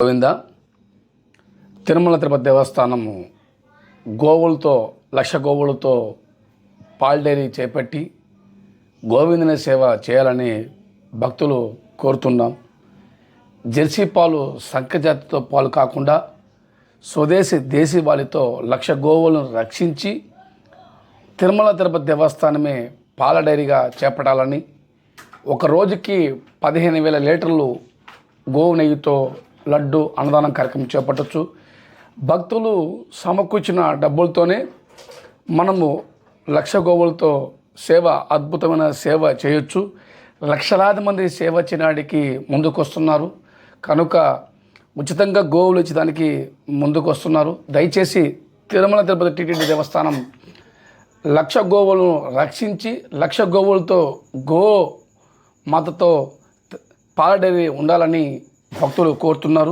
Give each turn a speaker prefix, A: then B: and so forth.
A: Govinda Tirumala Tirupati దేవస్థానము గోవులతో 1,00,000 గోవులతో Paul dairy చేపట్టి గోవిందుని సేవ చేయాలని భక్తులు కోరుతున్నాం. జెర్సీ పాలు సంకజాతితో పాలు కాకుండా స్వదేశీ దేశీ పాలతో 1,00,000 గోవులను రక్షించి తిరుమల తిరుపతి దేవస్థానమే పాల డైరీగా చేపట్టాలని, ఒక రోజుకి 15,000 లీటర్లు గోవు నెయ్యితో లడ్డు అన్నదానం కార్యక్రమం చేపట్టవచ్చు. భక్తులు సమకూర్చిన డబ్బులతోనే మనము 1,00,000 గోవులతో సేవ, అద్భుతమైన సేవ చేయొచ్చు. లక్షలాది మంది సేవ చేయడానికి ముందుకొస్తున్నారు కనుక ఉచితంగా గోవులు ఇచ్చడానికి ముందుకొస్తున్నారు. దయచేసి తిరుమల తిరుపతి టీటీడీ దేవస్థానం 1,00,000 గోవులను రక్షించి 1,00,000 గోవులతో గో మాతతో పాల డైరీ ఉండాలని భక్తులు కోరుతున్నారు.